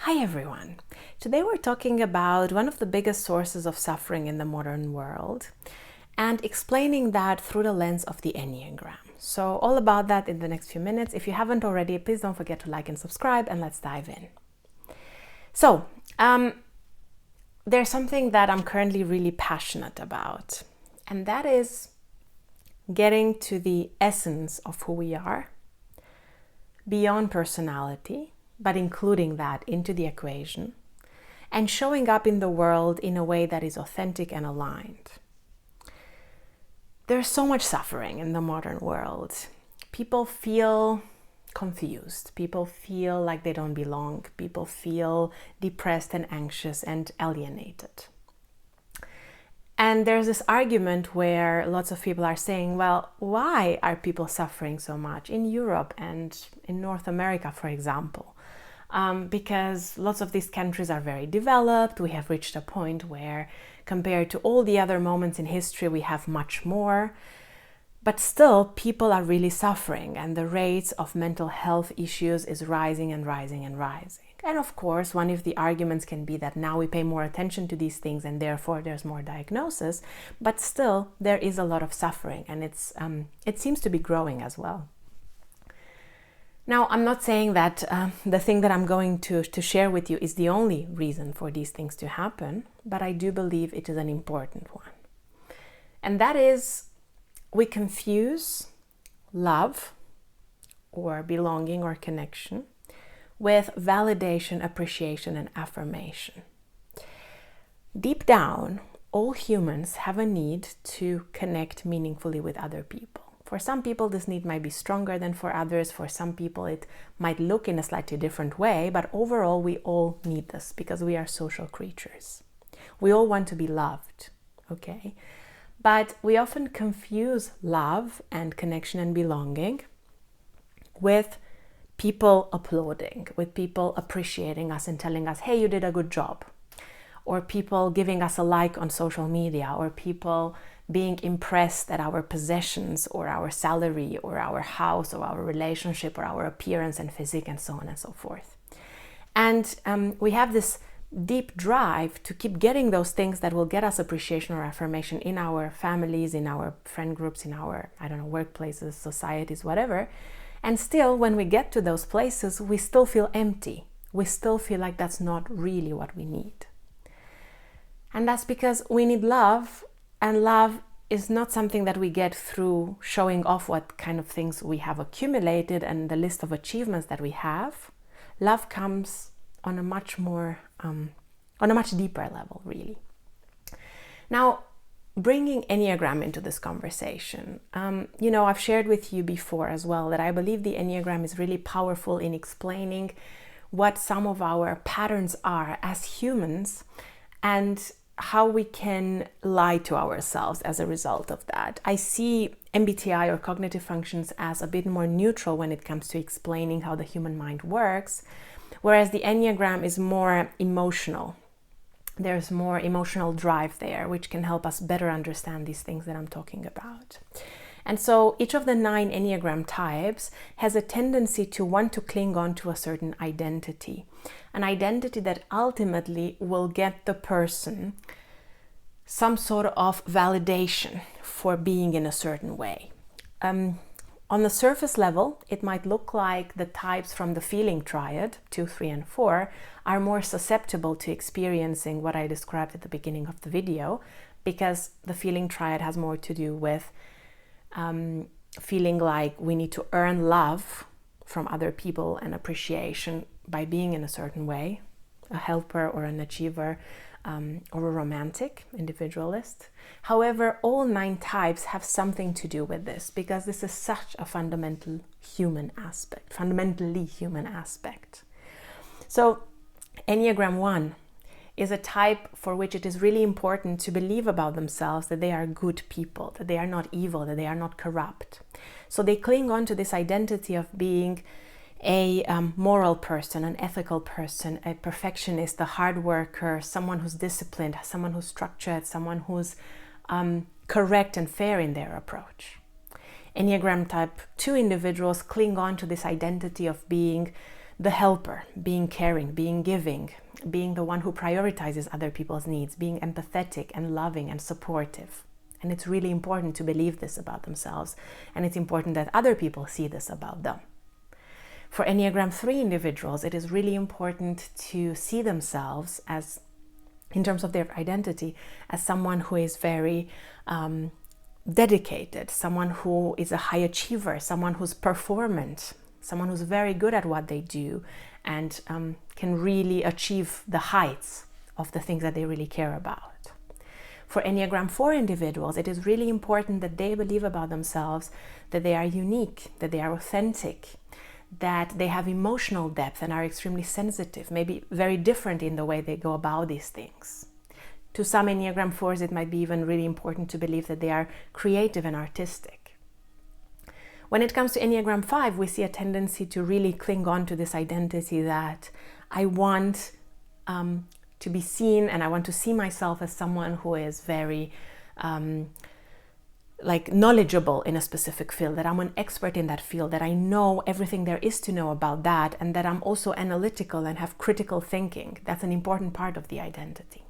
Hi everyone! Today we're talking about one of the biggest sources of suffering in the modern world and explaining that through the lens of the Enneagram. So all about that in the next few minutes. If you haven't already, please don't forget to like and subscribe, and let's dive in. So, there's something that I'm currently really passionate about, and that is getting to the essence of who we are, beyond personality, but including that into the equation, and showing up in the world in a way that is authentic and aligned. There's so much suffering in the modern world. People feel confused. People feel like they don't belong. People feel depressed and anxious and alienated. And there's this argument where lots of people are saying, well, why are people suffering so much in Europe and in North America, for example? Because lots of these countries are very developed. We have reached a point where, compared to all the other moments in history, we have much more. But still, people are really suffering, and the rates of mental health issues is rising and rising and rising. And of course, one of the arguments can be that now we pay more attention to these things and therefore there's more diagnosis. But still, there is a lot of suffering, and it seems to be growing as well. Now, I'm not saying that the thing that I'm going to share with you is the only reason for these things to happen, but I do believe it is an important one. And that is, we confuse love or belonging or connection with validation, appreciation, and affirmation. Deep down, all humans have a need to connect meaningfully with other people. For some people, this need might be stronger than for others. For some people, it might look in a slightly different way, but overall, we all need this because we are social creatures. We all want to be loved, okay? But we often confuse love and connection and belonging with people applauding, with people appreciating us and telling us, hey, you did a good job. Or people giving us a like on social media, or people being impressed at our possessions or our salary or our house or our relationship or our appearance and physique and so on and so forth. And we have this deep drive to keep getting those things that will get us appreciation or affirmation in our families, in our friend groups, in our, workplaces, societies, whatever. And still, when we get to those places, we still feel empty. We still feel like that's not really what we need. And that's because we need love, and love is not something that we get through showing off what kind of things we have accumulated and the list of achievements that we have. Love comes on a much deeper level, really. Now, bringing Enneagram into this conversation, I've shared with you before as well that I believe the Enneagram is really powerful in explaining what some of our patterns are as humans and how we can lie to ourselves as a result of that. I see MBTI or cognitive functions as a bit more neutral when it comes to explaining how the human mind works, whereas the Enneagram is more emotional. There's more emotional drive there, which can help us better understand these things that I'm talking about. And so each of the 9 Enneagram types has a tendency to want to cling on to a certain identity, an identity that ultimately will get the person some sort of validation for being in a certain way. On the surface level, it might look like the types from the feeling triad, 2, 3, and 4, are more susceptible to experiencing what I described at the beginning of the video, because the feeling triad has more to do with feeling like we need to earn love from other people and appreciation by being in a certain way, a helper or an achiever, or a romantic individualist. However, all 9 types have something to do with this, because this is such a fundamentally human aspect. So Enneagram 1 is a type for which it is really important to believe about themselves that they are good people, that they are not evil, that they are not corrupt. So they cling on to this identity of being a moral person, an ethical person, a perfectionist, a hard worker, someone who's disciplined, someone who's structured, someone who's correct and fair in their approach. Enneagram type 2 individuals cling on to this identity of being the helper, being caring, being giving, being the one who prioritizes other people's needs, being empathetic and loving and supportive. And it's really important to believe this about themselves, and it's important that other people see this about them. For Enneagram 3 individuals, it is really important to see themselves as, in terms of their identity, as someone who is very dedicated, someone who is a high achiever, someone who's performant, someone who's very good at what they do and can really achieve the heights of the things that they really care about. For Enneagram 4 individuals, it is really important that they believe about themselves that they are unique, that they are authentic, that they have emotional depth and are extremely sensitive, maybe very different in the way they go about these things. To some Enneagram 4s, it might be even really important to believe that they are creative and artistic. When it comes to Enneagram 5, we see a tendency to really cling on to this identity that I want to be seen, and I want to see myself as someone who is very knowledgeable in a specific field, that I'm an expert in that field, that I know everything there is to know about that, and that I'm also analytical and have critical thinking. That's an important part of the identity.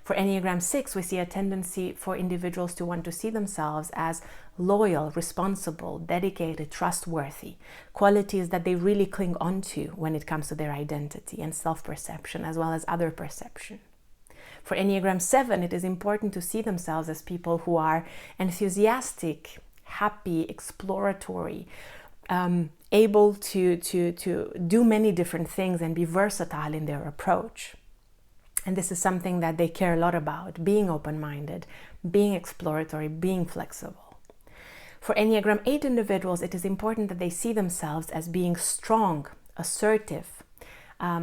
For Enneagram 6, we see a tendency for individuals to want to see themselves as loyal, responsible, dedicated, trustworthy, qualities that they really cling on to when it comes to their identity and self-perception, as well as other perception. For Enneagram 7, it is important to see themselves as people who are enthusiastic, happy, exploratory, able to do many different things and be versatile in their approach. And this is something that they care a lot about, being open-minded, being exploratory, being flexible. For Enneagram 8 individuals, it is important that they see themselves as being strong, assertive,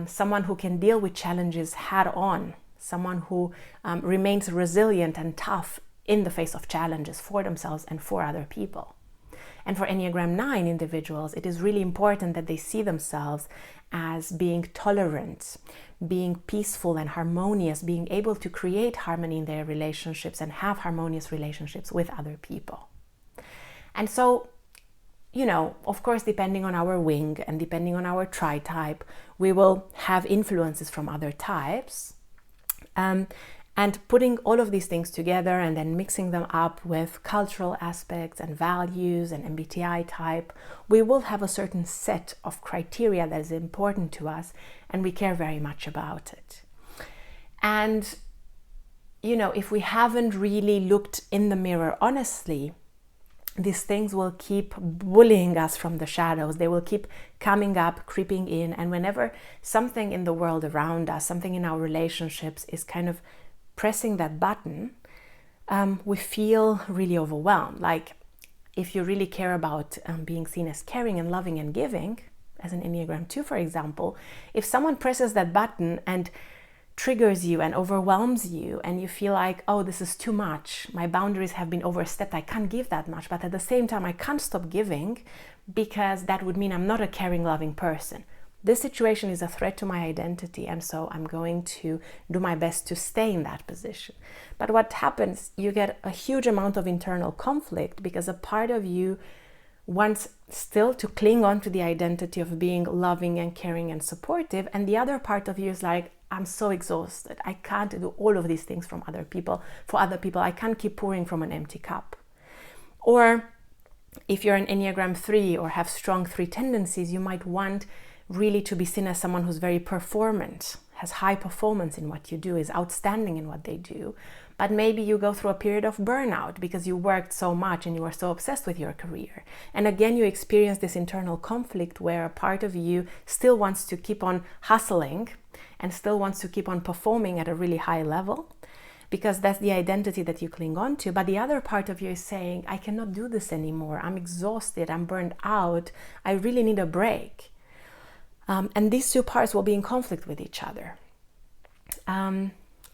someone who can deal with challenges head-on, someone who remains resilient and tough in the face of challenges for themselves and for other people. And for Enneagram 9 individuals, it is really important that they see themselves as being tolerant, being peaceful and harmonious, being able to create harmony in their relationships and have harmonious relationships with other people. And so, of course, depending on our wing and depending on our tri-type, we will have influences from other types. And putting all of these things together and then mixing them up with cultural aspects and values and MBTI type, we will have a certain set of criteria that is important to us and we care very much about it. And, if we haven't really looked in the mirror honestly, these things will keep bullying us from the shadows. They will keep coming up, creeping in. And whenever something in the world around us, something in our relationships is kind of pressing that button, we feel really overwhelmed. Like if you really care about being seen as caring and loving and giving, as an Enneagram 2, for example, if someone presses that button and triggers you and overwhelms you and you feel like, oh, this is too much, my boundaries have been overstepped, I can't give that much, but at the same time I can't stop giving because that would mean I'm not a caring, loving person. This situation is a threat to my identity, and so I'm going to do my best to stay in that position. But what happens, you get a huge amount of internal conflict because a part of you wants still to cling on to the identity of being loving and caring and supportive, and the other part of you is like, I'm so exhausted. I can't do all of these things for other people. I can't keep pouring from an empty cup. Or if you're an Enneagram 3 or have strong 3 tendencies, you might want really to be seen as someone who's very performant, has high performance in what you do, is outstanding in what they do. But maybe you go through a period of burnout because you worked so much and you are so obsessed with your career. And again, you experience this internal conflict where a part of you still wants to keep on hustling and still wants to keep on performing at a really high level because that's the identity that you cling on to. But the other part of you is saying, I cannot do this anymore. I'm exhausted. I'm burned out. I really need a break. And these two parts will be in conflict with each other.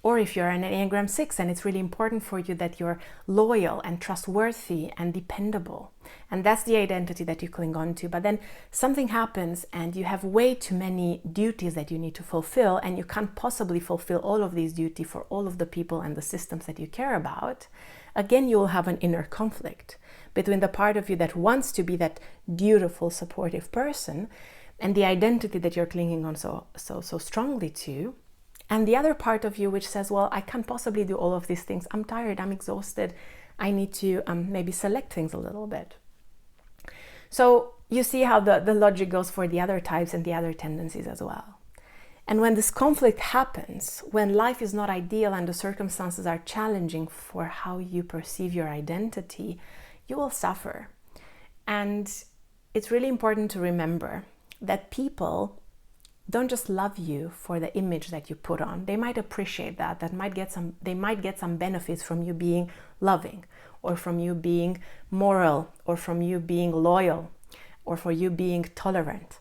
Or if you're an Enneagram 6 and it's really important for you that you're loyal and trustworthy and dependable, and that's the identity that you cling on to, but then something happens and you have way too many duties that you need to fulfill and you can't possibly fulfill all of these duties for all of the people and the systems that you care about, again, you will have an inner conflict between the part of you that wants to be that dutiful, supportive person, and the identity that you're clinging on so strongly to, and the other part of you which says, well, I can't possibly do all of these things. I'm tired, I'm exhausted, I need to maybe select things a little bit. So you see how the logic goes for the other types and the other tendencies as well. And when this conflict happens, when life is not ideal and the circumstances are challenging for how you perceive your identity, you will suffer. And it's really important to remember that people don't just love you for the image that you put on. They might appreciate that. They might get some benefits from you being loving, or from you being moral, or from you being loyal, or for you being tolerant.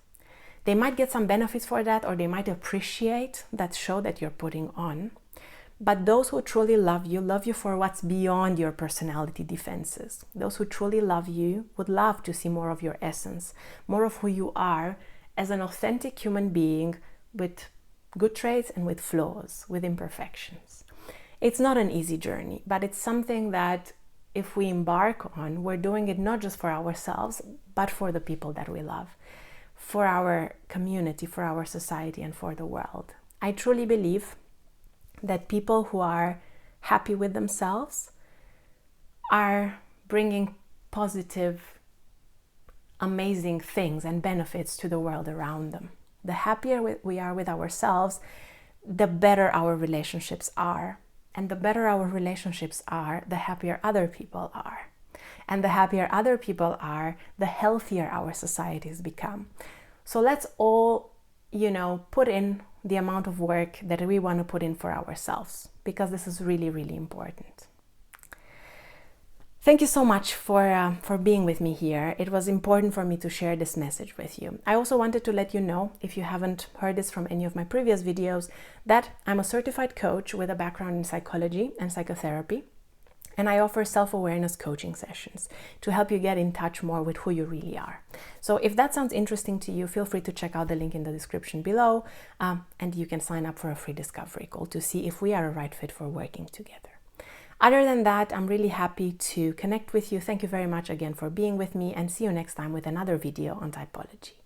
They might get some benefits for that, or they might appreciate that show that you're putting on. But those who truly love you for what's beyond your personality defenses. Those who truly love you would love to see more of your essence, more of who you are as an authentic human being with good traits and with flaws, with imperfections. It's not an easy journey, but it's something that if we embark on, we're doing it not just for ourselves, but for the people that we love, for our community, for our society, and for the world. I truly believe that people who are happy with themselves are bringing positive, amazing things and benefits to the world around them. The happier we are with ourselves, the better our relationships are. And the better our relationships are, the happier other people are. And the happier other people are, the healthier our societies become. So let's all, put in the amount of work that we want to put in for ourselves, because this is really, really important. Thank you so much for being with me here. It was important for me to share this message with you. I also wanted to let you know, if you haven't heard this from any of my previous videos, that I'm a certified coach with a background in psychology and psychotherapy, and I offer self-awareness coaching sessions to help you get in touch more with who you really are. So if that sounds interesting to you, feel free to check out the link in the description below, and you can sign up for a free discovery call to see if we are a right fit for working together. Other than that, I'm really happy to connect with you. Thank you very much again for being with me, and see you next time with another video on typology.